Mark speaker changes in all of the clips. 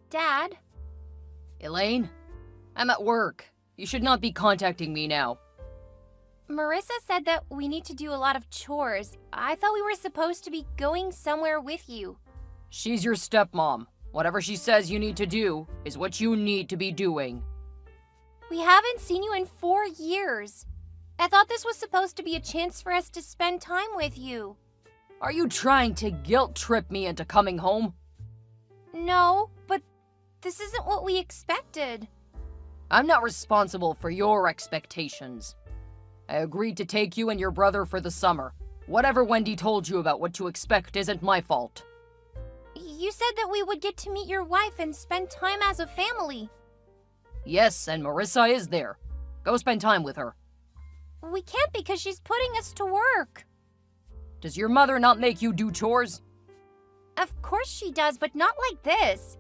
Speaker 1: Dad?
Speaker 2: Elaine? I'm at work. You should not be contacting me now.
Speaker 1: Marissa said that we need to do a lot of chores. I thought we were supposed to be going somewhere with you.
Speaker 2: She's your stepmom. Whatever she says you need to do is what you need to be doing.
Speaker 1: We haven't seen you in 4 years. I thought this was supposed to be a chance for us to spend time with you.
Speaker 2: Are you trying to guilt trip me into coming home?
Speaker 1: No, but this isn't what we expected.
Speaker 2: I'm not responsible for your expectations. I agreed to take you and your brother for the summer. Whatever Wendy told you about what to expect isn't my fault.
Speaker 1: You said that we would get to meet your wife and spend time as a family.
Speaker 2: Yes, and Marissa is there. Go spend time with her.
Speaker 1: We can't because she's putting us to work.
Speaker 2: Does your mother not make you do chores?
Speaker 1: Of course she does, but not like this.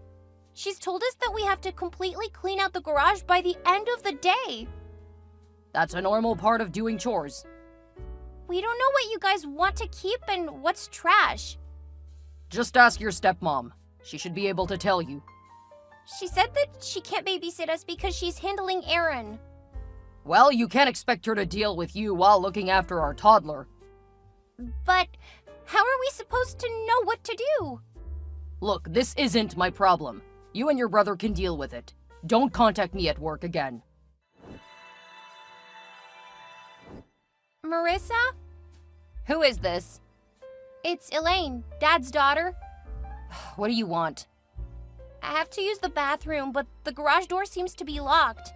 Speaker 1: She's told us that we have to completely clean out the garage by the end of the day.
Speaker 2: That's a normal part of doing chores.
Speaker 1: We don't know what you guys want to keep and what's trash.
Speaker 2: Just ask your stepmom. She should be able to tell you.
Speaker 1: She said that she can't babysit us because she's handling Aaron.
Speaker 2: Well, you can't expect her to deal with you while looking after our toddler.
Speaker 1: But how are we supposed to know what to do?
Speaker 2: Look, this isn't my problem. You and your brother can deal with it. Don't contact me at work again.
Speaker 1: Marissa?
Speaker 2: Who is this?
Speaker 1: It's Elaine, Dad's daughter.
Speaker 2: What do you want?
Speaker 1: I have to use the bathroom, but the garage door seems to be locked.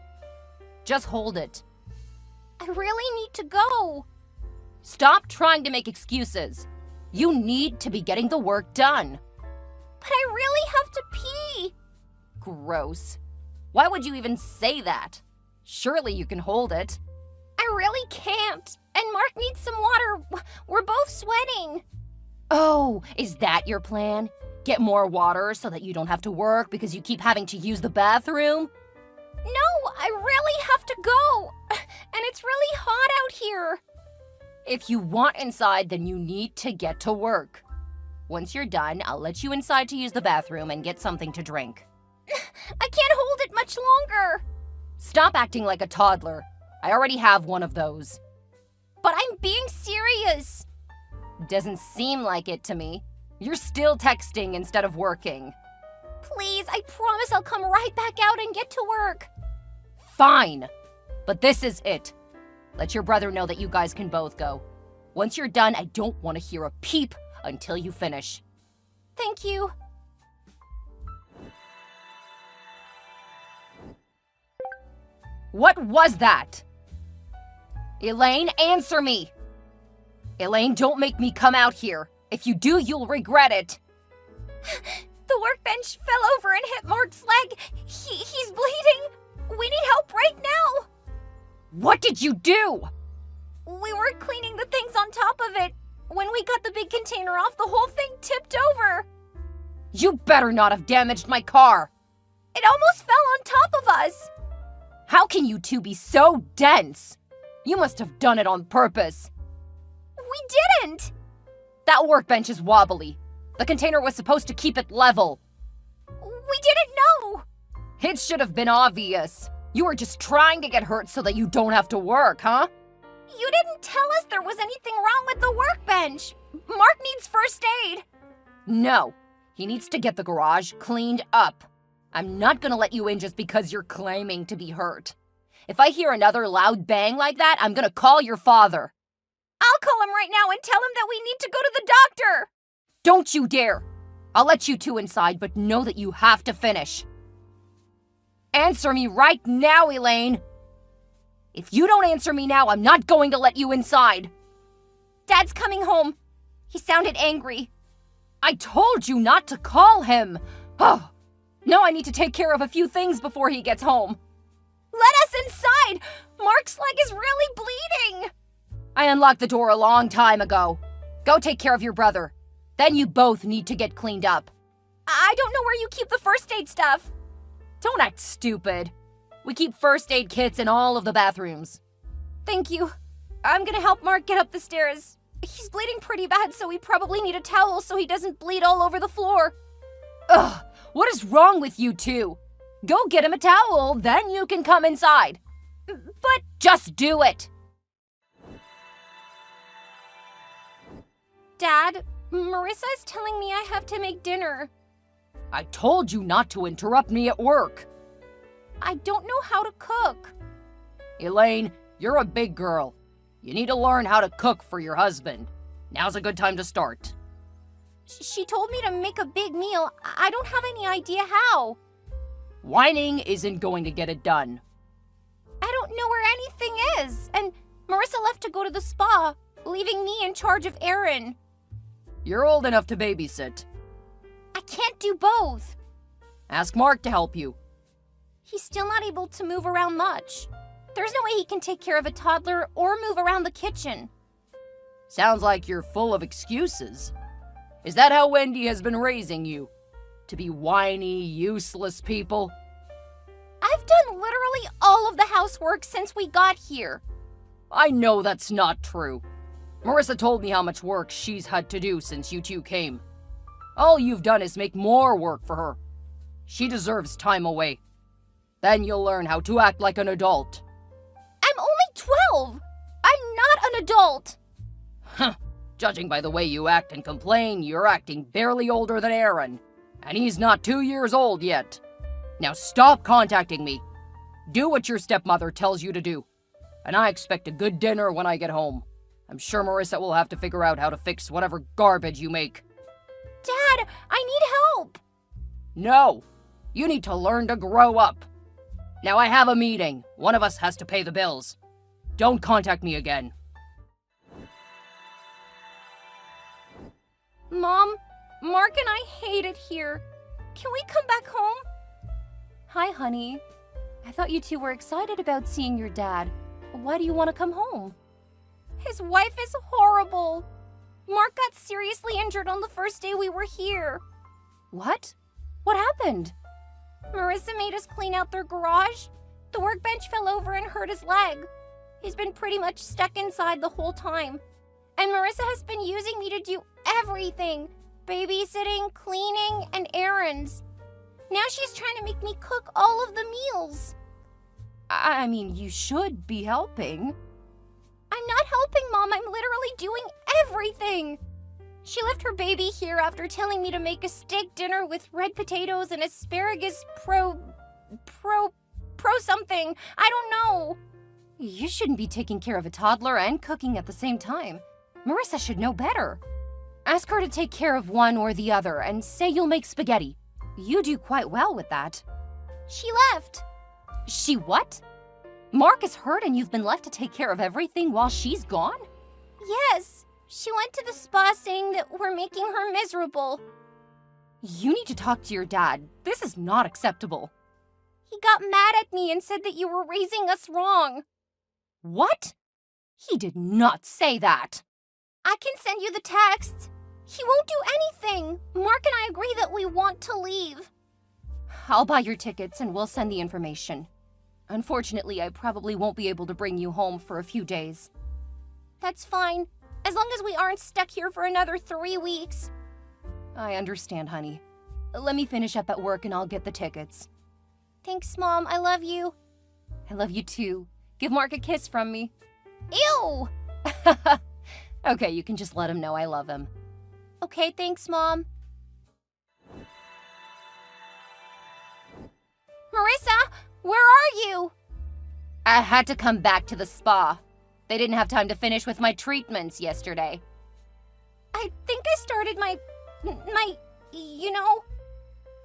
Speaker 2: Just hold it.
Speaker 1: I really need to go.
Speaker 2: Stop trying to make excuses. You need to be getting the work done.
Speaker 1: But I really have to pee.
Speaker 2: Gross. Why would you even say that? Surely you can hold it.
Speaker 1: I really can't. And Mark needs some water. We're both sweating.
Speaker 2: Oh, is that your plan? Get more water so that you don't have to work because you keep having to use the bathroom?
Speaker 1: No, I really have to go. And it's really hot out here.
Speaker 2: If you want inside, then you need to get to work. Once you're done, I'll let you inside to use the bathroom and get something to drink.
Speaker 1: I can't hold it much longer.
Speaker 2: Stop acting like a toddler. I already have one of those.
Speaker 1: But I'm being serious.
Speaker 2: Doesn't seem like it to me. You're still texting instead of working.
Speaker 1: Please, I promise I'll come right back out and get to work.
Speaker 2: Fine. But this is it. Let your brother know that you guys can both go. Once you're done, I don't want to hear a peep until you finish.
Speaker 1: Thank you.
Speaker 2: What was that? Elaine, answer me! Elaine, don't make me come out here. If you do, you'll regret it.
Speaker 1: The workbench fell over and hit Mark's leg. He's bleeding. We need help right now.
Speaker 2: What did you do?
Speaker 1: We were cleaning the things on top of it. When we got the big container off, the whole thing tipped over.
Speaker 2: You better not have damaged my car.
Speaker 1: It almost fell on top of us.
Speaker 2: How can you two be so dense? You must have done it on purpose.
Speaker 1: We didn't.
Speaker 2: That workbench is wobbly. The container was supposed to keep it level.
Speaker 1: We didn't know.
Speaker 2: It should have been obvious. You were just trying to get hurt so that you don't have to work, huh?
Speaker 1: You didn't tell us there was anything wrong with the workbench. Mark needs first aid.
Speaker 2: No, he needs to get the garage cleaned up. I'm not gonna let you in just because you're claiming to be hurt. If I hear another loud bang like that, I'm gonna call your father.
Speaker 1: I'll call him right now and tell him that we need to go to the doctor.
Speaker 2: Don't you dare! I'll let you two inside, but know that you have to finish. Answer me right now, Elaine! If you don't answer me now, I'm not going to let you inside.
Speaker 1: Dad's coming home. He sounded angry.
Speaker 2: I told you not to call him! Oh, now I need to take care of a few things before he gets home.
Speaker 1: Let us inside! Mark's leg is really bleeding!
Speaker 2: I unlocked the door a long time ago. Go take care of your brother. Then you both need to get cleaned up.
Speaker 1: I don't know where you keep the first aid stuff.
Speaker 2: Don't act stupid. We keep first aid kits in all of the bathrooms.
Speaker 1: Thank you. I'm gonna help Mark get up the stairs. He's bleeding pretty bad, so we probably need a towel so he doesn't bleed all over the floor.
Speaker 2: Ugh, What is wrong with you two? Go get him a towel, then you can come inside. But just do it.
Speaker 1: Dad, Marissa is telling me I have to make dinner.
Speaker 2: I told you not to interrupt me at work.
Speaker 1: I don't know how to cook.
Speaker 2: Elaine, you're a big girl. You need to learn how to cook for your husband. Now's a good time to start.
Speaker 1: She told me to make a big meal. I don't have any idea how.
Speaker 2: Whining isn't going to get it done.
Speaker 1: I don't know where anything is. And Marissa left to go to the spa, leaving me in charge of Aaron.
Speaker 2: You're old enough to babysit.
Speaker 1: I can't do both.
Speaker 2: Ask Mark to help you.
Speaker 1: He's still not able to move around much. There's no way he can take care of a toddler or move around the kitchen.
Speaker 2: Sounds like you're full of excuses. Is that how Wendy has been raising you? To be whiny, useless people?
Speaker 1: I've done literally all of the housework since we got here.
Speaker 2: I know that's not true. Marissa told me how much work she's had to do since you two came. All you've done is make more work for her. She deserves time away. Then you'll learn how to act like an adult.
Speaker 1: I'm only 12. I'm not an adult.
Speaker 2: Huh. Judging by the way you act and complain, you're acting barely older than Aaron. And he's not 2 years old yet. Now stop contacting me. Do what your stepmother tells you to do. And I expect a good dinner when I get home. I'm sure Marissa will have to figure out how to fix whatever garbage you make.
Speaker 1: Dad, I need help.
Speaker 2: No. You need to learn to grow up. Now I have a meeting. One of us has to pay the bills. Don't contact me again.
Speaker 1: Mom, Mark and I hate it here. Can we come back home? Hi, honey. I thought you two were excited about seeing your dad. Why do you want to come home? His wife is horrible. Mark got seriously injured on the first day we were here.
Speaker 2: What? What happened?
Speaker 1: Marissa made us clean out their garage. The workbench fell over and hurt his leg. He's been pretty much stuck inside the whole time. And Marissa has been using me to do everything. Babysitting, cleaning, and errands. Now she's trying to make me cook all of the meals.
Speaker 2: I mean, you should be helping.
Speaker 1: I'm not helping, Mom. I'm literally doing everything. She left her baby here after telling me to make a steak dinner with red potatoes and asparagus pro something. I don't know.
Speaker 2: You shouldn't be taking care of a toddler and cooking at the same time. Marissa should know better. Ask her to take care of one or the other and say you'll make spaghetti. You do quite well with that.
Speaker 1: She left.
Speaker 2: She what? Mark is hurt and you've been left to take care of everything while she's gone?
Speaker 1: Yes. She went to the spa saying that we're making her miserable.
Speaker 2: You need to talk to your dad. This is not acceptable.
Speaker 1: He got mad at me and said that you were raising us wrong.
Speaker 2: What? He did not say that.
Speaker 1: I can send you the texts. He won't do anything. Mark and I agree that we want to leave.
Speaker 2: I'll buy your tickets and we'll send the information. Unfortunately, I probably won't be able to bring you home for a few days.
Speaker 1: That's fine. As long as we aren't stuck here for another 3 weeks.
Speaker 2: I understand, honey. Let me finish up at work and I'll get the tickets.
Speaker 1: Thanks, Mom. I love you.
Speaker 2: I love you too. Give Mark a kiss from me.
Speaker 1: Ew!
Speaker 2: Okay, you can just let him know I love him.
Speaker 1: Okay, thanks, Mom. Marissa, where are you?
Speaker 2: I had to come back to the spa. They didn't have time to finish with my treatments yesterday.
Speaker 1: I think I started my, you know.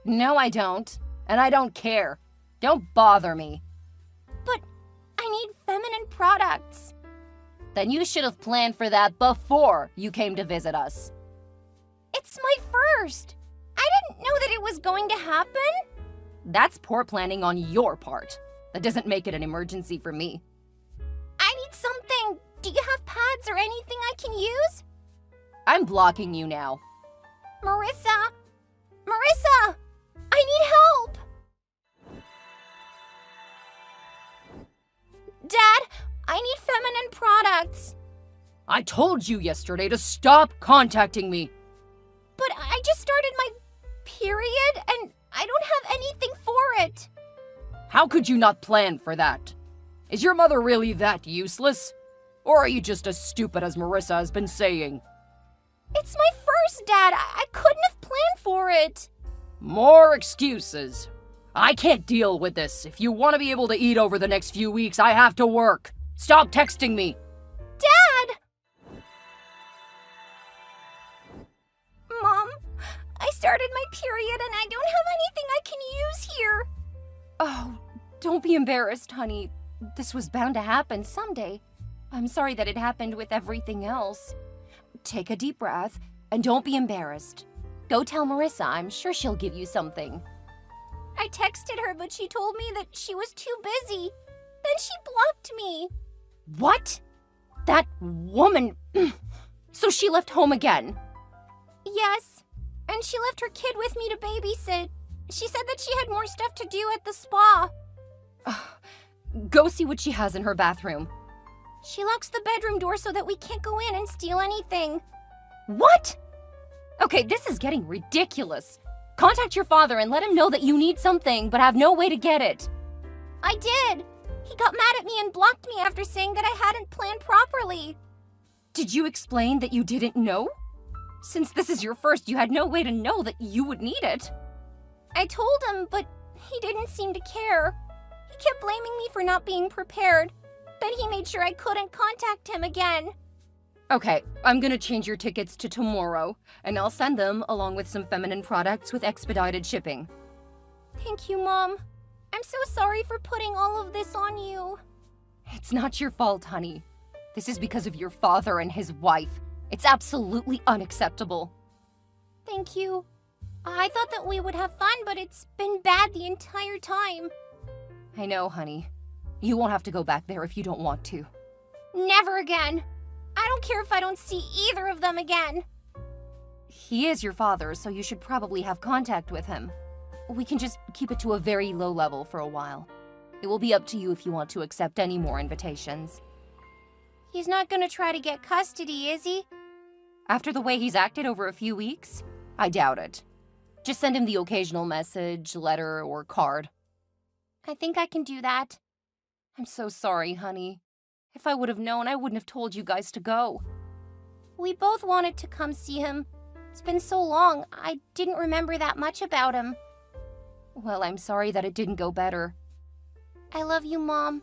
Speaker 2: No, I don't. And I don't care. Don't bother me.
Speaker 1: But I need feminine products.
Speaker 2: Then you should have planned for that before you came to visit us.
Speaker 1: It's my first. I didn't know that it was going to happen.
Speaker 2: That's poor planning on your part. That doesn't make it an emergency for me.
Speaker 1: I need something. Do you have pads or anything I can use?
Speaker 2: I'm blocking you now.
Speaker 1: Marissa! Marissa! I need help! Dad, I need feminine products.
Speaker 2: I told you yesterday to stop contacting me.
Speaker 1: But I just started my period and I it.
Speaker 2: How could you not plan for that? Is your mother really that useless? Or are you just as stupid as Marissa has been saying?
Speaker 1: It's my first, Dad. I couldn't have planned for it.
Speaker 2: More excuses. I can't deal with this. If you want to be able to eat over the next few weeks, I have to work. Stop texting me.
Speaker 1: Dad! Mom, I started my period and I don't have anything I can use here.
Speaker 2: Oh, don't be embarrassed, honey. This was bound to happen someday. I'm sorry that it happened with everything else. Take a deep breath and don't be embarrassed. Go tell Marissa. I'm sure she'll give you something.
Speaker 1: I texted her, but she told me that she was too busy. Then she blocked me.
Speaker 2: What? That woman... So she left home again?
Speaker 1: Yes, and she left her kid with me to babysit. She said that she had more stuff to do at the spa.
Speaker 2: Go see what she has in her bathroom.
Speaker 1: She locks the bedroom door so that we can't go in and steal anything.
Speaker 2: What? Okay, this is getting ridiculous. Contact your father and let him know that you need something but have no way to get it.
Speaker 1: I did. He got mad at me and blocked me after saying that I hadn't planned properly.
Speaker 2: Did you explain that you didn't know? Since this is your first, you had no way to know that you would need it.
Speaker 1: I told him, but he didn't seem to care. He kept blaming me for not being prepared. Then he made sure I couldn't contact him again.
Speaker 2: Okay, I'm gonna change your tickets to tomorrow, and I'll send them along with some feminine products with expedited shipping.
Speaker 1: Thank you, Mom. I'm so sorry for putting all of this on you.
Speaker 2: It's not your fault, honey. This is because of your father and his wife. It's absolutely unacceptable.
Speaker 1: Thank you. I thought that we would have fun, but it's been bad the entire time.
Speaker 2: I know, honey. You won't have to go back there if you don't want to.
Speaker 1: Never again. I don't care if I don't see either of them again.
Speaker 2: He is your father, so you should probably have contact with him. We can just keep it to a very low level for a while. It will be up to you if you want to accept any more invitations.
Speaker 1: He's not gonna try to get custody, is he?
Speaker 2: After the way he's acted over a few weeks? I doubt it. Just send him the occasional message, letter, or card.
Speaker 1: I think I can do that.
Speaker 2: I'm so sorry, honey. If I would have known, I wouldn't have told you guys to go.
Speaker 1: We both wanted to come see him. It's been so long, I didn't remember that much about him.
Speaker 2: Well, I'm sorry that it didn't go better.
Speaker 1: I love you, Mom.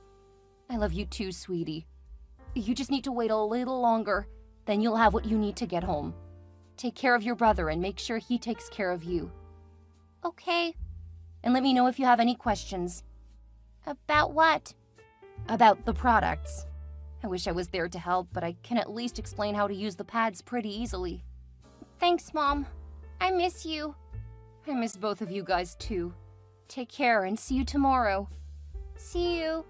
Speaker 2: I love you too, sweetie. You just need to wait a little longer, then you'll have what you need to get home. Take care of your brother and make sure he takes care of you.
Speaker 1: Okay.
Speaker 2: And let me know if you have any questions.
Speaker 1: About what?
Speaker 2: About the products. I wish I was there to help, but I can at least explain how to use the pads pretty easily.
Speaker 1: Thanks, Mom. I miss you.
Speaker 2: I miss both of you guys too. Take care and see you tomorrow.
Speaker 1: See you.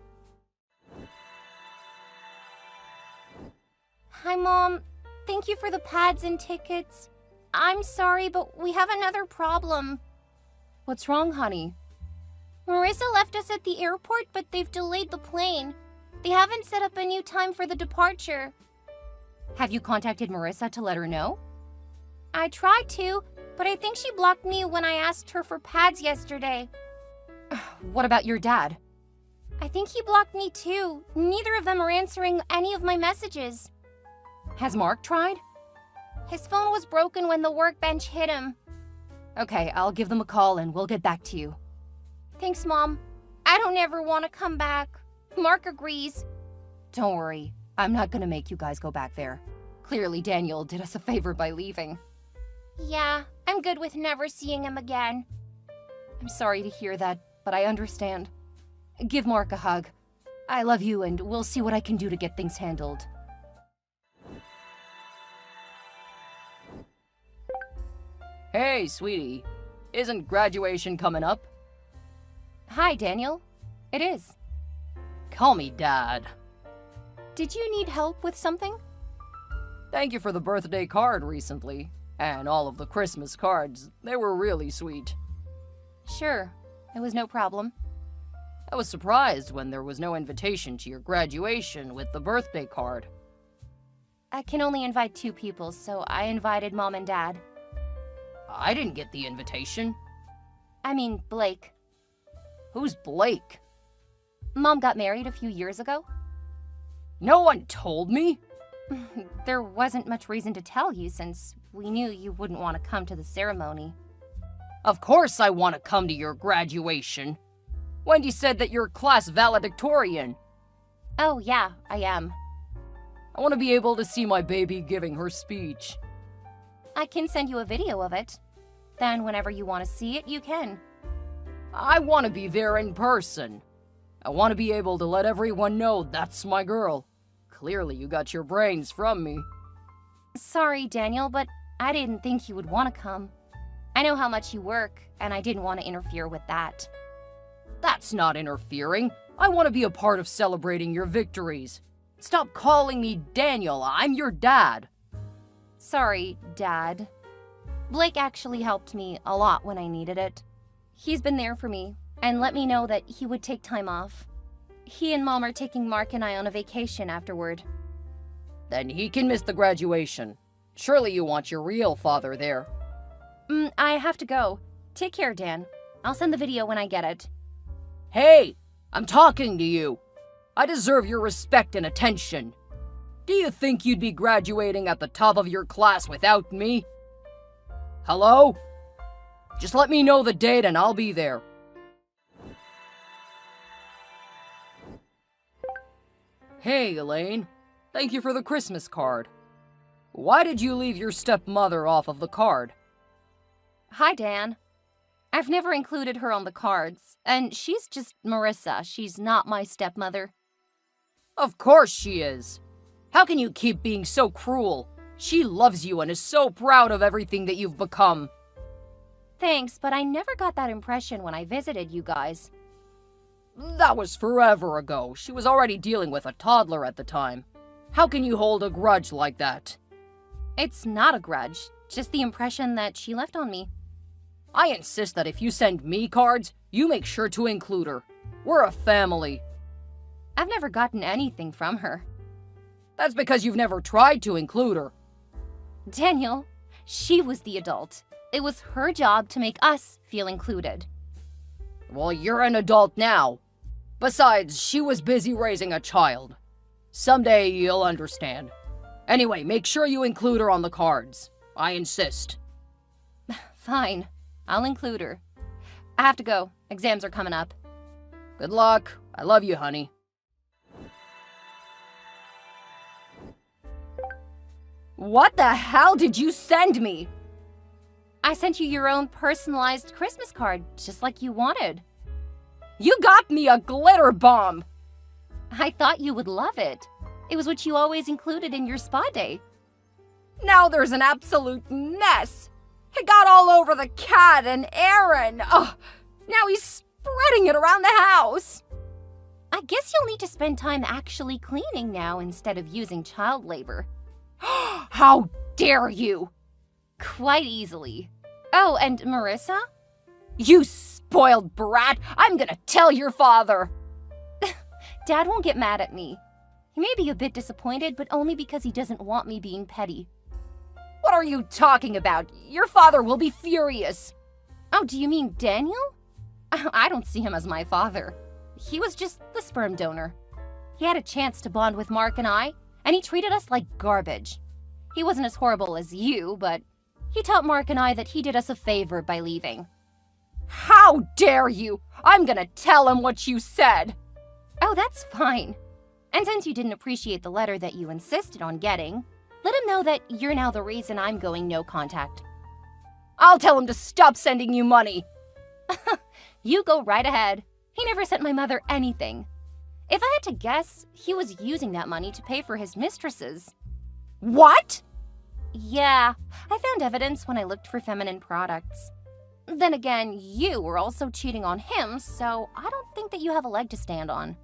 Speaker 1: Hi, Mom. Thank you for the pads and tickets. I'm sorry, but we have another problem.
Speaker 2: What's wrong, honey?
Speaker 1: Marissa left us at the airport, but they've delayed the plane. They haven't set up a new time for the departure.
Speaker 2: Have you contacted Marissa to let her know?
Speaker 1: I tried to, but I think she blocked me when I asked her for pads yesterday.
Speaker 2: What about your dad?
Speaker 1: I think he blocked me too. Neither of them are answering any of my messages.
Speaker 2: Has Mark tried?
Speaker 1: His phone was broken when the workbench hit him.
Speaker 2: Okay, I'll give them a call and we'll get back to you.
Speaker 1: Thanks, Mom. I don't ever want to come back. Mark agrees.
Speaker 2: Don't worry. I'm not gonna make you guys go back there. Clearly, Daniel did us a favor by leaving.
Speaker 1: Yeah, I'm good with never seeing him again.
Speaker 2: I'm sorry to hear that, but I understand. Give Mark a hug. I love you, and we'll see what I can do to get things handled. Hey, sweetie. Isn't graduation coming up? Hi, Daniel. It is. Call me Dad. Did you need help with something? Thank you for the birthday card recently, and all of the Christmas cards. They were really sweet. Sure, it was no problem. I was surprised when there was no invitation to your graduation with the birthday card. I can only invite 2 people, so I invited Mom and Dad. I didn't get the invitation. I mean, Blake. Who's Blake?
Speaker 1: Mom got married a few years ago.
Speaker 2: No one told me.
Speaker 1: There wasn't much reason to tell you since we knew you wouldn't want to come to the ceremony.
Speaker 2: Of course I want to come to your graduation. Wendy said that you're class valedictorian.
Speaker 1: Oh yeah, I am.
Speaker 2: I want to be able to see my baby giving her speech.
Speaker 1: I can send you a video of it. Then whenever you want to see it, you can.
Speaker 2: I want to be there in person. I want to be able to let everyone know that's my girl. Clearly you got your brains from me.
Speaker 1: Sorry, Daniel, but I didn't think you would want to come. I know how much you work, and I didn't want to interfere with that.
Speaker 2: That's not interfering. I want to be a part of celebrating your victories. Stop calling me Daniel. I'm your dad.
Speaker 1: Sorry, Dad. Blake actually helped me a lot when I needed it. He's been there for me and let me know that he would take time off. He and Mom are taking Mark and I on a vacation afterward.
Speaker 2: Then he can miss the graduation. Surely you want your real father there.
Speaker 1: I have to go. Take care, Dan. I'll send the video when I get it.
Speaker 2: Hey, I'm talking to you. I deserve your respect and attention. Do you think you'd be graduating at the top of your class without me? Hello? Just let me know the date and I'll be there. Hey, Elaine. Thank you for the Christmas card. Why did you leave your stepmother off of the card?
Speaker 1: Hi, Dan. I've never included her on the cards, and she's just Marissa. She's not my stepmother.
Speaker 2: Of course she is. How can you keep being so cruel? She loves you and is so proud of everything that you've become.
Speaker 1: Thanks, but I never got that impression when I visited you guys.
Speaker 2: That was forever ago. She was already dealing with a toddler at the time. How can you hold a grudge like that?
Speaker 1: It's not a grudge, just the impression that she left on me.
Speaker 2: I insist that if you send me cards, you make sure to include her. We're a family.
Speaker 1: I've never gotten anything from her.
Speaker 2: That's because you've never tried to include her.
Speaker 1: Daniel, she was the adult. It was her job to make us feel included.
Speaker 2: Well, you're an adult now. Besides, she was busy raising a child. Someday you'll understand. Anyway, make sure you include her on the cards. I insist.
Speaker 1: Fine. I'll include her. I have to go. Exams are coming up.
Speaker 2: Good luck. I love you, honey. What the hell did you send me?
Speaker 1: I sent you your own personalized Christmas card, just like you wanted.
Speaker 2: You got me a glitter bomb!
Speaker 1: I thought you would love it. It was what you always included in your spa day.
Speaker 2: Now there's an absolute mess. It got all over the cat and Aaron. Ugh, now he's spreading it around the house.
Speaker 1: I guess you'll need to spend time actually cleaning now instead of using child labor.
Speaker 2: How dare you!
Speaker 1: Quite easily. Oh, and Marissa?
Speaker 2: You spoiled brat! I'm gonna tell your father!
Speaker 1: Dad won't get mad at me. He may be a bit disappointed, but only because he doesn't want me being petty.
Speaker 2: What are you talking about? Your father will be furious.
Speaker 1: Oh, do you mean Daniel? I don't see him as my father. He was just the sperm donor. He had a chance to bond with Mark and I, and he treated us like garbage. He wasn't as horrible as you, but he taught Mark and I that he did us a favor by leaving.
Speaker 2: How dare you! I'm gonna tell him what you said!
Speaker 1: Oh, that's fine. And since you didn't appreciate the letter that you insisted on getting, let him know that you're now the reason I'm going no contact.
Speaker 2: I'll tell him to stop sending you money.
Speaker 1: You go right ahead. He never sent my mother anything. If I had to guess, he was using that money to pay for his mistresses.
Speaker 2: What?
Speaker 1: Yeah, I found evidence when I looked for feminine products. Then again, you were also cheating on him, so I don't think that you have a leg to stand on.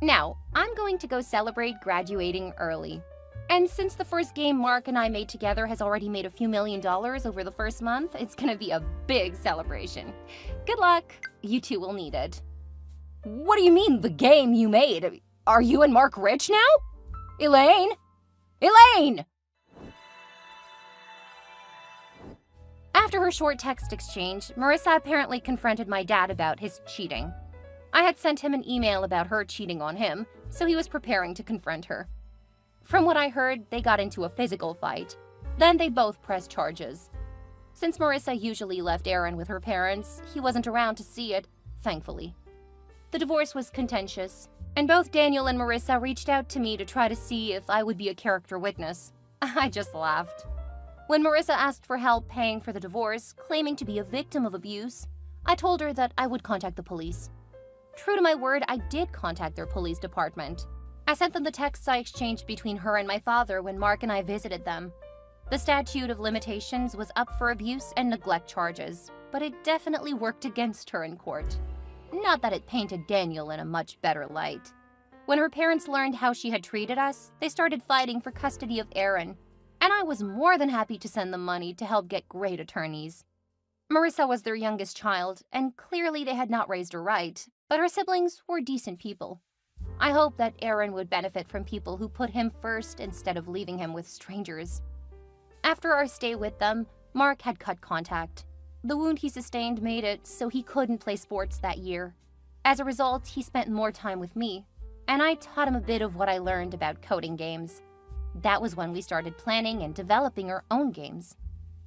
Speaker 1: Now, I'm going to go celebrate graduating early. And since the first game Mark and I made together has already made a few $1 million over the first month, it's gonna be a big celebration. Good luck. You two will need it.
Speaker 2: What do you mean, the game you made? Are you and Mark rich now? Elaine? Elaine!
Speaker 1: After her short text exchange, Marissa apparently confronted my dad about his cheating.
Speaker 2: I had sent him an email about her cheating on him, so he was preparing to confront her. From what I heard, they got into a physical fight. Then they both pressed charges. Since Marissa usually left Aaron with her parents, he wasn't around to see it, thankfully. The divorce was contentious, and both Daniel and Marissa reached out to me to try to see if I would be a character witness. I just laughed. When Marissa asked for help paying for the divorce, claiming to be a victim of abuse, I told her that I would contact the police. True to my word, I did contact their police department. I sent them the texts I exchanged between her and my father when Mark and I visited them. The statute of limitations was up for abuse and neglect charges, but it definitely worked against her in court. Not that it painted Daniel in a much better light. When her parents learned how she had treated us, they started fighting for custody of Aaron, and I was more than happy to send them money to help get great attorneys. Marissa was their youngest child, and clearly they had not raised her right, but her siblings were decent people. I hope that Aaron would benefit from people who put him first instead of leaving him with strangers. After our stay with them, Mark had cut contact. The wound he sustained made it so he couldn't play sports that year. As a result, he spent more time with me, and I taught him a bit of what I learned about coding games. That was when we started planning and developing our own games.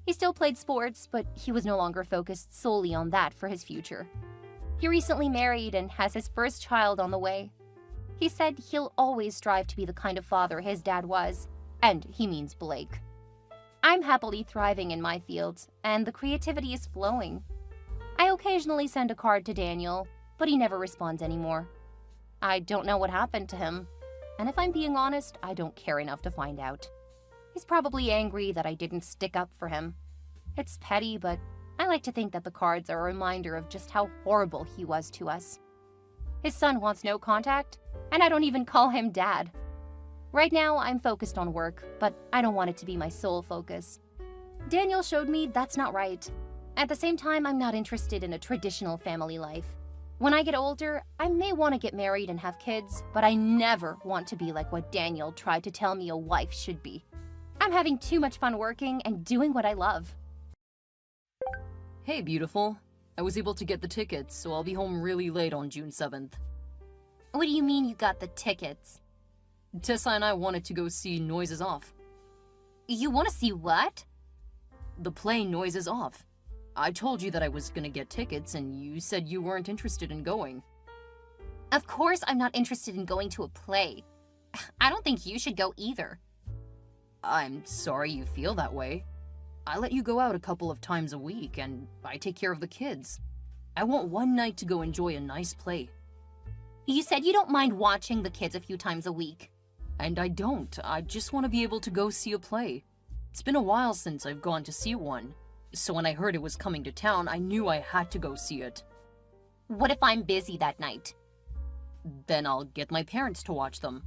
Speaker 2: He still played sports, but he was no longer focused solely on that for his future. He recently married and has his first child on the way. He said he'll always strive to be the kind of father his dad was, and he means Blake. I'm happily thriving in my field, and the creativity is flowing. I occasionally send a card to Daniel, but he never responds anymore. I don't know what happened to him, and if I'm being honest, I don't care enough to find out. He's probably angry that I didn't stick up for him. It's petty, but I like to think that the cards are a reminder of just how horrible he was to us. His son wants no contact, and I don't even call him Dad. Right now, I'm focused on work, but I don't want it to be my sole focus. Daniel showed me that's not right. At the same time, I'm not interested in a traditional family life. When I get older, I may want to get married and have kids, but I never want to be like what Daniel tried to tell me a wife should be. I'm having too much fun working and doing what I love.
Speaker 3: Hey, beautiful. I was able to get the tickets, so I'll be home really late on June 7th.
Speaker 2: What do you mean you got the tickets?
Speaker 3: Tessa and I wanted to go see Noises Off.
Speaker 2: You want to see what?
Speaker 3: The play Noises Off. I told you that I was gonna get tickets, and you said you weren't interested in going.
Speaker 2: Of course I'm not interested in going to a play. I don't think you should go either.
Speaker 3: I'm sorry you feel that way. I let you go out a couple of times a week, and I take care of the kids. I want one night to go enjoy a nice play.
Speaker 2: You said you don't mind watching the kids a few times a week.
Speaker 3: And I don't. I just want to be able to go see a play. It's been a while since I've gone to see one, so when I heard it was coming to town, I knew I had to go see it.
Speaker 2: What if I'm busy that night?
Speaker 3: Then I'll get my parents to watch them.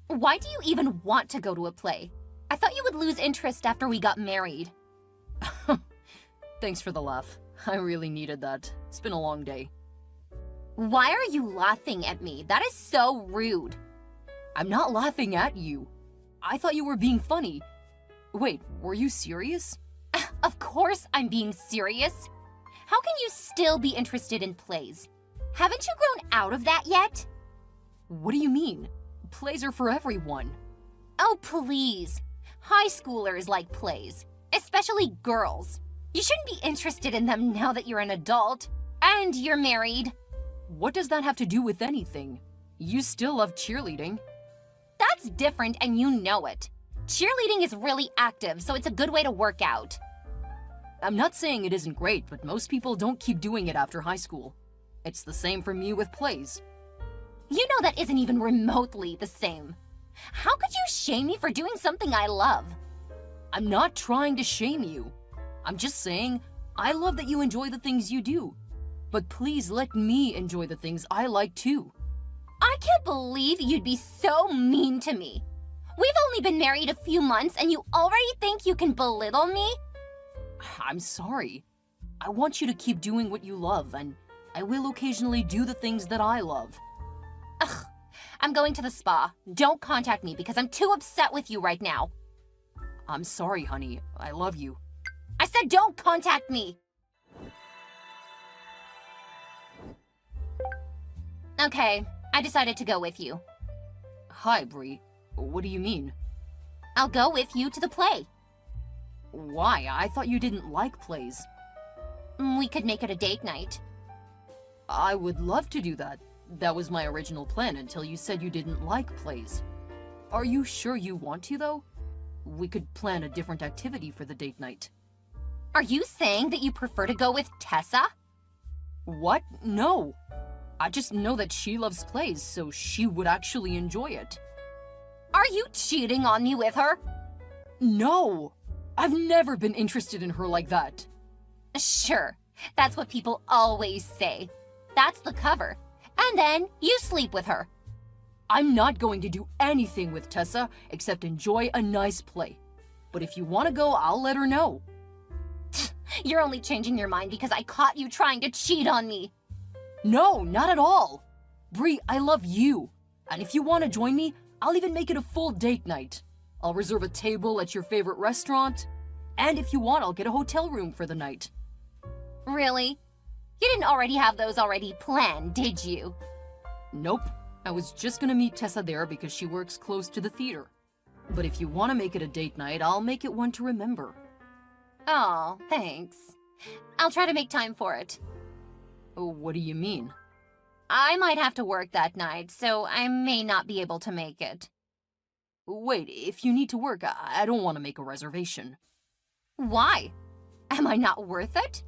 Speaker 2: Why do you even want to go to a play? I thought you would lose interest after we got married.
Speaker 3: Thanks for the laugh. I really needed that. It's been a long day.
Speaker 2: Why are you laughing at me? That is so rude.
Speaker 3: I'm not laughing at you. I thought you were being funny. Wait, were you serious?
Speaker 2: Of course I'm being serious. How can you still be interested in plays? Haven't you grown out of that yet?
Speaker 3: What do you mean? Plays are for everyone.
Speaker 2: Oh, please. High schoolers like plays, especially girls. You shouldn't be interested in them now that you're an adult. And you're married.
Speaker 3: What does that have to do with anything? You still love cheerleading.
Speaker 2: That's different and you know it. Cheerleading is really active, so it's a good way to work out.
Speaker 3: I'm not saying it isn't great, but most people don't keep doing it after high school. It's the same for me with plays.
Speaker 2: You know that isn't even remotely the same. How could you shame me for doing something I love?
Speaker 3: I'm not trying to shame you. I'm just saying, I love that you enjoy the things you do. But please let me enjoy the things I like too.
Speaker 2: I can't believe you'd be so mean to me. We've only been married a few months and you already think you can belittle me?
Speaker 3: I'm sorry. I want you to keep doing what you love, and I will occasionally do the things that I love.
Speaker 2: Ugh, I'm going to the spa. Don't contact me because I'm too upset with you right now.
Speaker 3: I'm sorry, honey. I love you.
Speaker 2: I said don't contact me!
Speaker 1: Okay, I decided to go with you.
Speaker 3: Hi, Bree. What do you mean?
Speaker 1: I'll go with you to the play.
Speaker 3: Why? I thought you didn't like plays.
Speaker 1: We could make it a date night.
Speaker 3: I would love to do that. That was my original plan until you said you didn't like plays. Are you sure you want to, though? We could plan a different activity for the date night.
Speaker 1: Are you saying that you prefer to go with Tessa?
Speaker 3: What? No. I just know that she loves plays, so she would actually enjoy it.
Speaker 1: Are you cheating on me with her?
Speaker 3: No! I've never been interested in her like that.
Speaker 1: Sure, that's what people always say. That's the cover. And then you sleep with her.
Speaker 3: I'm not going to do anything with Tessa except enjoy a nice play. But if you want to go, I'll let her know.
Speaker 1: You're only changing your mind because I caught you trying to cheat on me.
Speaker 3: No, not at all. Bree, I love you. And if you want to join me, I'll even make it a full date night. I'll reserve a table at your favorite restaurant. And if you want, I'll get a hotel room for the night.
Speaker 1: Really? You didn't already have those already planned, did you?
Speaker 3: Nope. I was just gonna meet Tessa there because she works close to the theater. But if you want to make it a date night, I'll make it one to remember.
Speaker 1: Oh, thanks. I'll try to make time for it.
Speaker 3: Oh, what do you mean?
Speaker 1: I might have to work that night, so I may not be able to make it.
Speaker 3: Wait, if you need to work, I don't want to make a reservation.
Speaker 1: Why? Am I not worth it?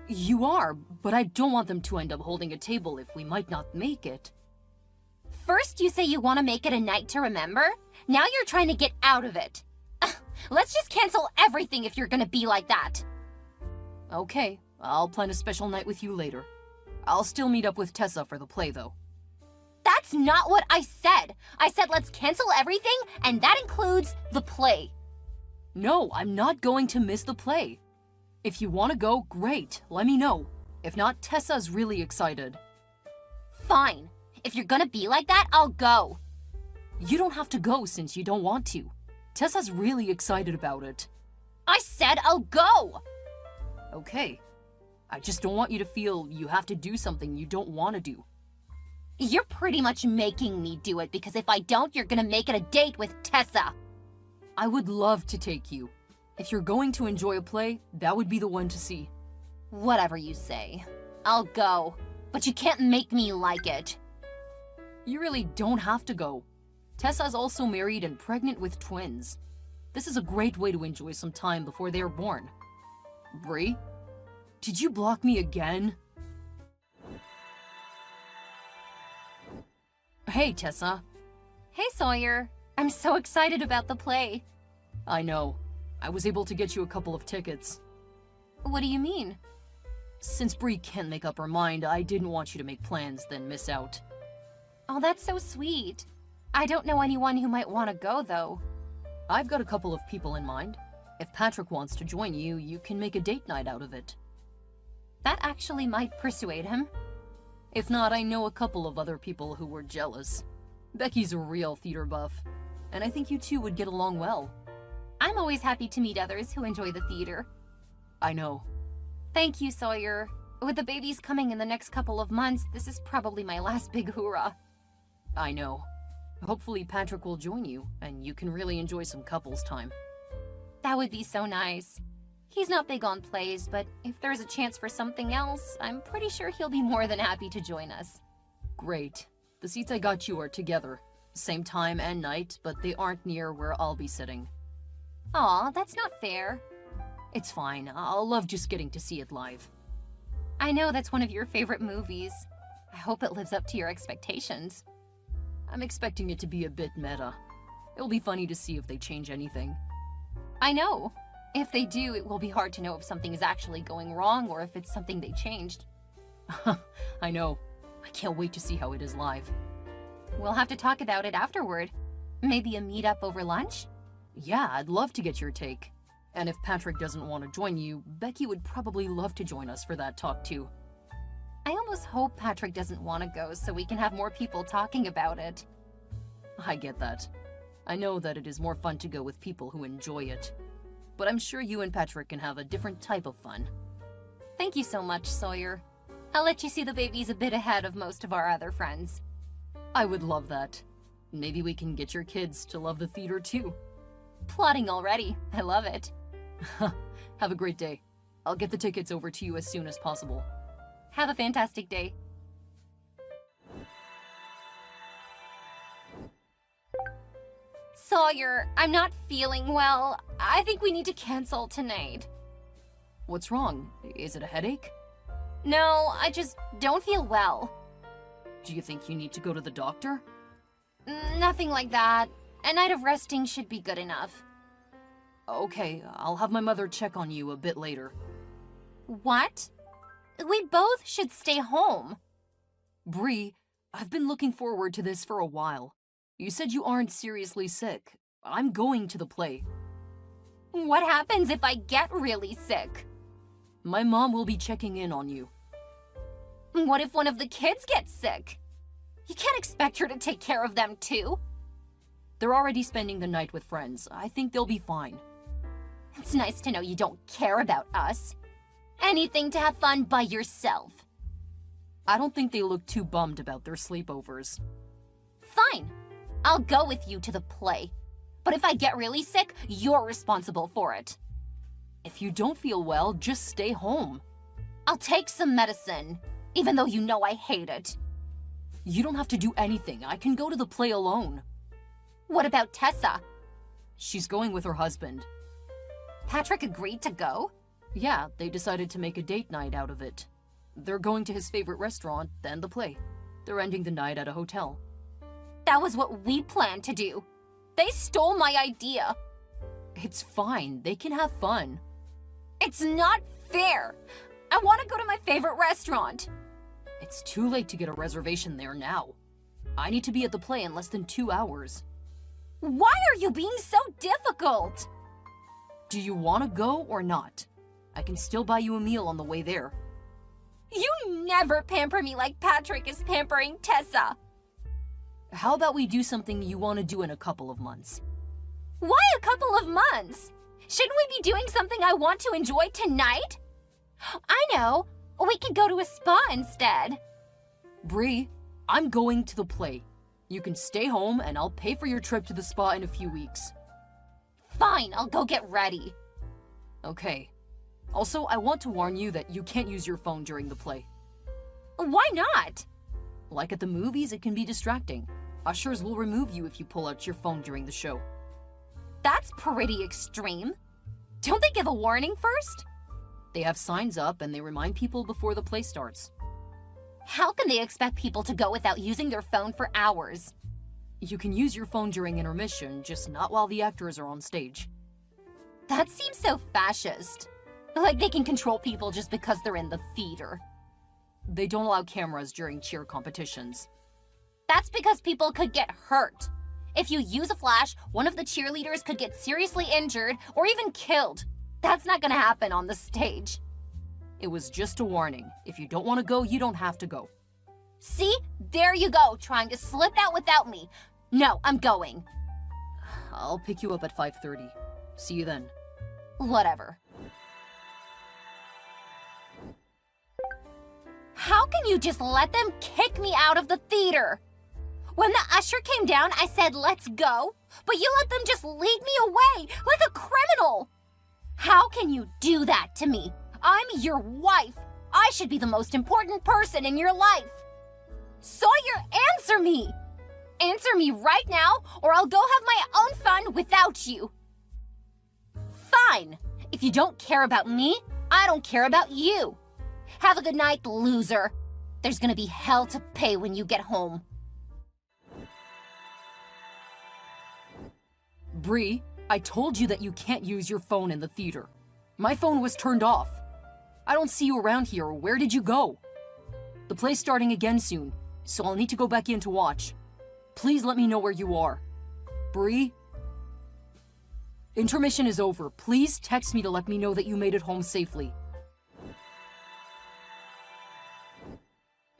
Speaker 3: You are, but I don't want them to end up holding a table if we might not make it.
Speaker 1: First you say you want to make it a night to remember, now you're trying to get out of it. Let's just cancel everything if you're gonna be like that.
Speaker 3: Okay, I'll plan a special night with you later. I'll still meet up with Tessa for the play, though.
Speaker 1: That's not what I said. I said let's cancel everything, and that includes the play.
Speaker 3: No, I'm not going to miss the play. If you want to go, great, let me know. If not, Tessa's really excited.
Speaker 1: Fine. If you're gonna be like that, I'll go.
Speaker 3: You don't have to go since you don't want to. Tessa's really excited about it.
Speaker 1: I said I'll go!
Speaker 3: Okay. I just don't want you to feel you have to do something you don't want to do.
Speaker 1: You're pretty much making me do it because if I don't, you're gonna make it a date with Tessa.
Speaker 3: I would love to take you. If you're going to enjoy a play, that would be the one to see.
Speaker 1: Whatever you say. I'll go. But you can't make me like it.
Speaker 3: You really don't have to go. Tessa's also married and pregnant with twins. This is a great way to enjoy some time before they are born. Bree? Did you block me again? Hey, Tessa.
Speaker 1: Hey, Sawyer. I'm so excited about the play.
Speaker 3: I know. I was able to get you a couple of tickets.
Speaker 1: What do you mean?
Speaker 3: Since Bree can't make up her mind, I didn't want you to make plans, then miss out.
Speaker 1: Oh, that's so sweet. I don't know anyone who might want to go, though.
Speaker 3: I've got a couple of people in mind. If Patrick wants to join you, you can make a date night out of it.
Speaker 1: That actually might persuade him.
Speaker 3: If not, I know a couple of other people who were jealous. Becky's a real theater buff, and I think you two would get along well.
Speaker 1: I'm always happy to meet others who enjoy the theater.
Speaker 3: I know.
Speaker 1: Thank you, Sawyer. With the babies coming in the next couple of months, this is probably my last big hoorah.
Speaker 3: I know. Hopefully Patrick will join you, and you can really enjoy some couples time.
Speaker 1: That would be so nice. He's not big on plays, but if there's a chance for something else, I'm pretty sure he'll be more than happy to join us.
Speaker 3: Great. The seats I got you are together. Same time and night, but they aren't near where I'll be sitting.
Speaker 1: Aw, that's not fair.
Speaker 3: It's fine. I'll love just getting to see it live.
Speaker 1: I know that's one of your favorite movies. I hope it lives up to your expectations.
Speaker 3: I'm expecting it to be a bit meta. It'll be funny to see if they change anything.
Speaker 1: I know. If they do, it will be hard to know if something is actually going wrong or if it's something they changed.
Speaker 3: I know. I can't wait to see how it is live.
Speaker 1: We'll have to talk about it afterward. Maybe a meet-up over lunch?
Speaker 3: Yeah, I'd love to get your take. And if Patrick doesn't want to join you, Becky would probably love to join us for that talk too.
Speaker 1: I almost hope Patrick doesn't want to go so we can have more people talking about it.
Speaker 3: I get that. I know that it is more fun to go with people who enjoy it. But I'm sure you and Patrick can have a different type of fun.
Speaker 1: Thank you so much, Sawyer. I'll let you see the babies a bit ahead of most of our other friends.
Speaker 3: I would love that. Maybe we can get your kids to love the theater too.
Speaker 1: Plotting already. I love it.
Speaker 3: Have a great day. I'll get the tickets over to you as soon as possible.
Speaker 1: Have a fantastic day. Sawyer, I'm not feeling well. I think we need to cancel tonight.
Speaker 3: What's wrong? Is it a headache?
Speaker 1: No, I just don't feel well.
Speaker 3: Do you think you need to go to the doctor?
Speaker 1: Nothing like that. A night of resting should be good enough.
Speaker 3: Okay, I'll have my mother check on you a bit later.
Speaker 1: What? We both should stay home.
Speaker 3: Bree, I've been looking forward to this for a while. You said you aren't seriously sick. I'm going to the play.
Speaker 1: What happens if I get really sick?
Speaker 3: My mom will be checking in on you.
Speaker 1: What if one of the kids gets sick? You can't expect her to take care of them too.
Speaker 3: They're already spending the night with friends. I think they'll be fine.
Speaker 1: It's nice to know you don't care about us. Anything to have fun by yourself.
Speaker 3: I don't think they look too bummed about their sleepovers.
Speaker 1: Fine. I'll go with you to the play. But if I get really sick, you're responsible for it.
Speaker 3: If you don't feel well, just stay home.
Speaker 1: I'll take some medicine, even though you know I hate it.
Speaker 3: You don't have to do anything. I can go to the play alone.
Speaker 1: What about Tessa?
Speaker 3: She's going with her husband.
Speaker 1: Patrick agreed to go?
Speaker 3: Yeah, they decided to make a date night out of it. They're going to his favorite restaurant, then the play. They're ending the night at a hotel.
Speaker 1: That was what we planned to do. They stole my idea.
Speaker 3: It's fine. They can have fun.
Speaker 1: It's not fair. I want to go to my favorite restaurant.
Speaker 3: It's too late to get a reservation there now. I need to be at the play in less than 2 hours.
Speaker 1: Why are you being so difficult?
Speaker 3: Do you want to go or not? I can still buy you a meal on the way there.
Speaker 1: You never pamper me like Patrick is pampering Tessa.
Speaker 3: How about we do something you want to do in a couple of months?
Speaker 1: Why a couple of months? Shouldn't we be doing something I want to enjoy tonight? I know. We could go to a spa instead.
Speaker 3: Bree, I'm going to the play. You can stay home and I'll pay for your trip to the spa in a few weeks.
Speaker 1: Fine, I'll go get ready.
Speaker 3: Okay. Also, I want to warn you that you can't use your phone during the play.
Speaker 1: Why not?
Speaker 3: Like at the movies, it can be distracting. Ushers will remove you if you pull out your phone during the show.
Speaker 1: That's pretty extreme. Don't they give a warning first?
Speaker 3: They have signs up and they remind people before the play starts.
Speaker 1: How can they expect people to go without using their phone for hours?
Speaker 3: You can use your phone during intermission, just not while the actors are on stage.
Speaker 1: That seems so fascist. Like they can control people just because they're in the theater.
Speaker 3: They don't allow cameras during cheer competitions.
Speaker 1: That's because people could get hurt. If you use a flash, one of the cheerleaders could get seriously injured or even killed. That's not gonna happen on the stage.
Speaker 3: It was just a warning. If you don't want to go, you don't have to go.
Speaker 1: See? There you go, trying to slip out without me. No, I'm going.
Speaker 3: I'll pick you up at 5:30. See you then.
Speaker 1: Whatever. How can you just let them kick me out of the theater? When the usher came down, I said, let's go, but you let them just lead me away like a criminal. How can you do that to me? I'm your wife. I should be the most important person in your life. Sawyer, answer me. Answer me right now, or I'll go have my own fun without you. Fine. If you don't care about me, I don't care about you. Have a good night, loser. There's gonna be hell to pay when you get home.
Speaker 3: Bree, I told you that you can't use your phone in the theater. My phone was turned off. I don't see you around here. Where did you go? The play's starting again soon, so I'll need to go back in to watch. Please let me know where you are. Bree? Intermission is over. Please text me to let me know that you made it home safely.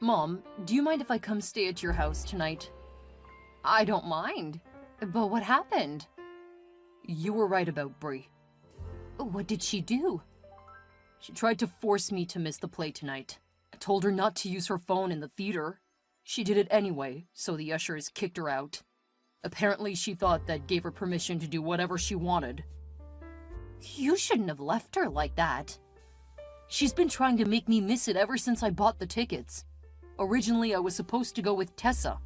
Speaker 3: Mom, do you mind if I come stay at your house tonight?
Speaker 2: I don't mind. But what happened?
Speaker 3: You were right about Bree.
Speaker 2: What did she do?
Speaker 3: She tried to force me to miss the play tonight. told her not to use her phone in the theater. She did it anyway, so the ushers kicked her out. Apparently, she thought that gave her permission to do whatever she wanted.
Speaker 2: You shouldn't have left her like that.
Speaker 3: She's been trying to make me miss it ever since I bought the tickets. Originally, I was supposed to go with Tessa.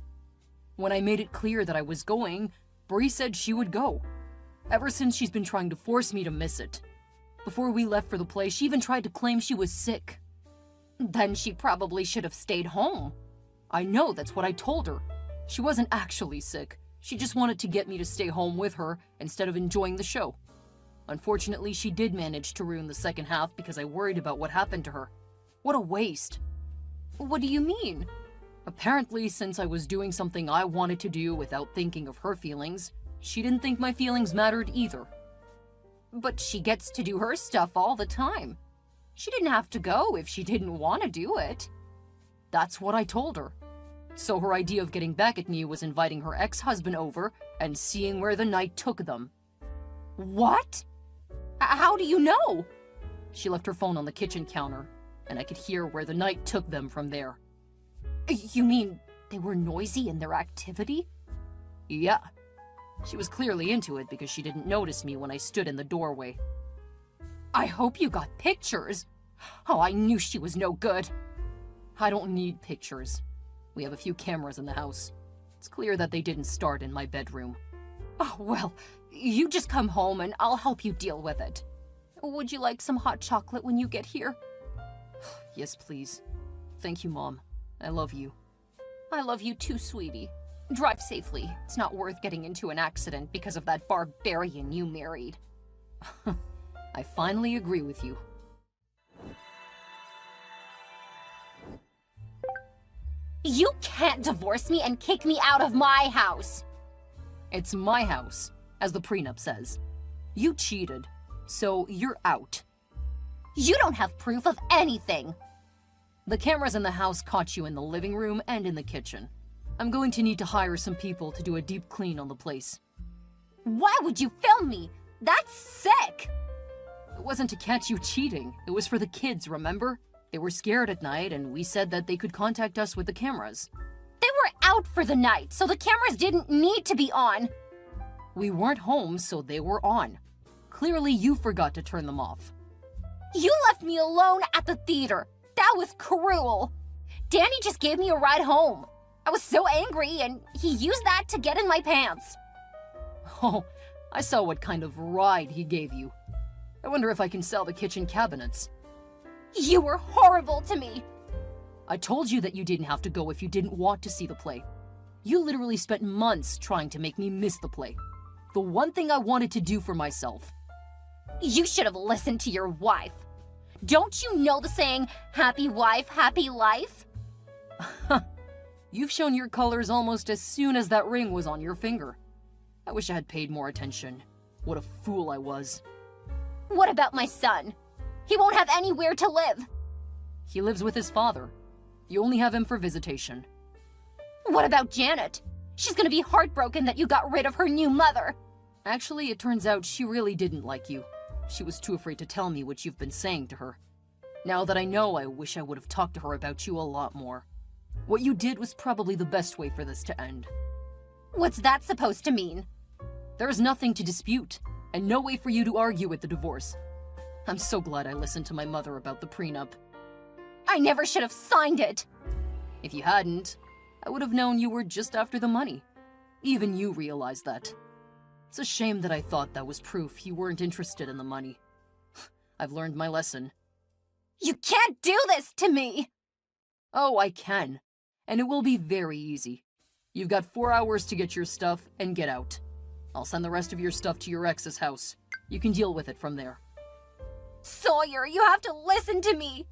Speaker 3: When I made it clear that I was going, Bree said she would go. Ever since, she's been trying to force me to miss it. Before we left for the play, she even tried to claim she was sick.
Speaker 2: Then she probably should have stayed home.
Speaker 3: I know, that's what I told her. She wasn't actually sick. She just wanted to get me to stay home with her instead of enjoying the show. Unfortunately, she did manage to ruin the second half because I worried about what happened to her. What a waste.
Speaker 2: What do you mean?
Speaker 3: Apparently, since I was doing something I wanted to do without thinking of her feelings, she didn't think my feelings mattered either.
Speaker 2: But she gets to do her stuff all the time. She didn't have to go if she didn't want to do it.
Speaker 3: That's what I told her. So her idea of getting back at me was inviting her ex-husband over and seeing where the night took them.
Speaker 2: What? How do you know?
Speaker 3: She left her phone on the kitchen counter, and I could hear where the night took them from there.
Speaker 2: You mean they were noisy in their activity?
Speaker 3: Yeah. She was clearly into it because she didn't notice me when I stood in the doorway.
Speaker 2: I hope you got pictures. Oh, I knew she was no good.
Speaker 3: I don't need pictures. We have a few cameras in the house. It's clear that they didn't start in my bedroom.
Speaker 2: Oh, well, you just come home and I'll help you deal with it. Would you like some hot chocolate when you get here?
Speaker 3: Yes, please. Thank you, Mom. I love you.
Speaker 2: I love you too, sweetie. Drive safely. It's not worth getting into an accident because of that barbarian you married.
Speaker 3: I finally agree with you.
Speaker 1: You can't divorce me and kick me out of my house.
Speaker 3: It's my house, as the prenup says. You cheated, so you're out.
Speaker 1: You don't have proof of anything.
Speaker 3: The cameras in the house caught you in the living room and in the kitchen. I'm going to need to hire some people to do a deep clean on the place.
Speaker 1: Why would you film me? That's sick.
Speaker 3: It wasn't to catch you cheating. It was for the kids, remember? They were scared at night, and we said that they could contact us with the cameras.
Speaker 1: They were out for the night, so the cameras didn't need to be on.
Speaker 3: We weren't home, so they were on. Clearly, you forgot to turn them off.
Speaker 1: You left me alone at the theater. That was cruel. Danny just gave me a ride home. I was so angry, and he used that to get in my pants.
Speaker 3: Oh, I saw what kind of ride he gave you. I wonder if I can sell the kitchen cabinets.
Speaker 1: You were horrible to me.
Speaker 3: I told you that you didn't have to go if you didn't want to see the play. You literally spent months trying to make me miss the play. The one thing I wanted to do for myself.
Speaker 1: You should have listened to your wife. Don't you know the saying, happy wife, happy life?
Speaker 3: You've shown your colors almost as soon as that ring was on your finger. I wish I had paid more attention. What a fool I was.
Speaker 1: What about my son? He won't have anywhere to live.
Speaker 3: He lives with his father. You only have him for visitation.
Speaker 1: What about Janet? She's gonna be heartbroken that you got rid of her new mother.
Speaker 3: Actually, it turns out she really didn't like you. She was too afraid to tell me what you've been saying to her. Now that I know, I wish I would have talked to her about you a lot more. What you did was probably the best way for this to end.
Speaker 1: What's that supposed to mean?
Speaker 3: There's nothing to dispute, and no way for you to argue with the divorce. I'm so glad I listened to my mother about the prenup.
Speaker 1: I never should have signed it.
Speaker 3: If you hadn't, I would have known you were just after the money. Even you realized that. It's a shame that I thought that was proof you weren't interested in the money. I've learned my lesson.
Speaker 1: You can't do this to me!
Speaker 3: Oh, I can. And it will be very easy. You've got 4 hours to get your stuff and get out. I'll send the rest of your stuff to your ex's house. You can deal with it from there.
Speaker 1: Sawyer, you have to listen to me.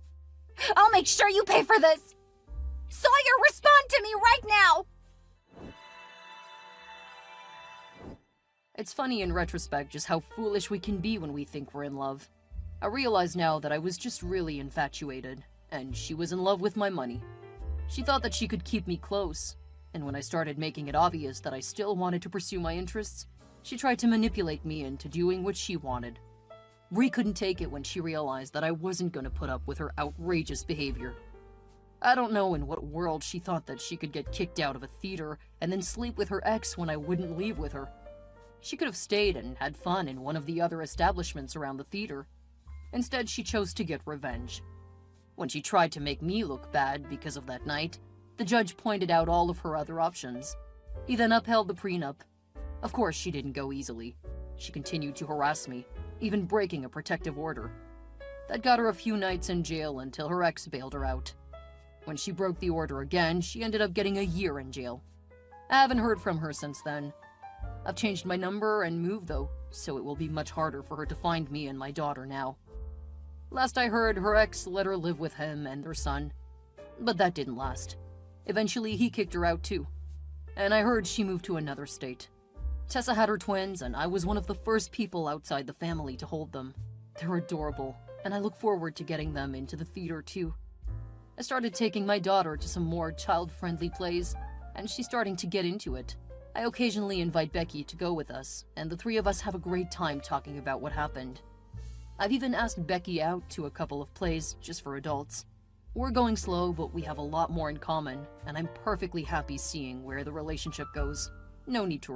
Speaker 1: I'll make sure you pay for this. Sawyer, respond to me right now!
Speaker 3: It's funny in retrospect just how foolish we can be when we think we're in love. I realize now that I was just really infatuated, and she was in love with my money. She thought that she could keep me close, and when I started making it obvious that I still wanted to pursue my interests, she tried to manipulate me into doing what she wanted. Bree couldn't take it when she realized that I wasn't going to put up with her outrageous behavior. I don't know in what world she thought that she could get kicked out of a theater and then sleep with her ex when I wouldn't leave with her. She could have stayed and had fun in one of the other establishments around the theater. Instead, she chose to get revenge. When she tried to make me look bad because of that night, the judge pointed out all of her other options. He then upheld the prenup. Of course, she didn't go easily. She continued to harass me, even breaking a protective order. That got her a few nights in jail until her ex bailed her out. When she broke the order again, she ended up getting a year in jail. I haven't heard from her since then. I've changed my number and moved though, so it will be much harder for her to find me and my daughter now. Last I heard, her ex let her live with him and their son. But that didn't last. Eventually, he kicked her out too. And I heard she moved to another state. Tessa had her twins, and I was one of the first people outside the family to hold them. They're adorable, and I look forward to getting them into the theater too. I started taking my daughter to some more child-friendly plays, and she's starting to get into it. I occasionally invite Becky to go with us, and the three of us have a great time talking about what happened. I've even asked Becky out to a couple of plays just for adults. We're going slow, but we have a lot more in common, and I'm perfectly happy seeing where the relationship goes. No need to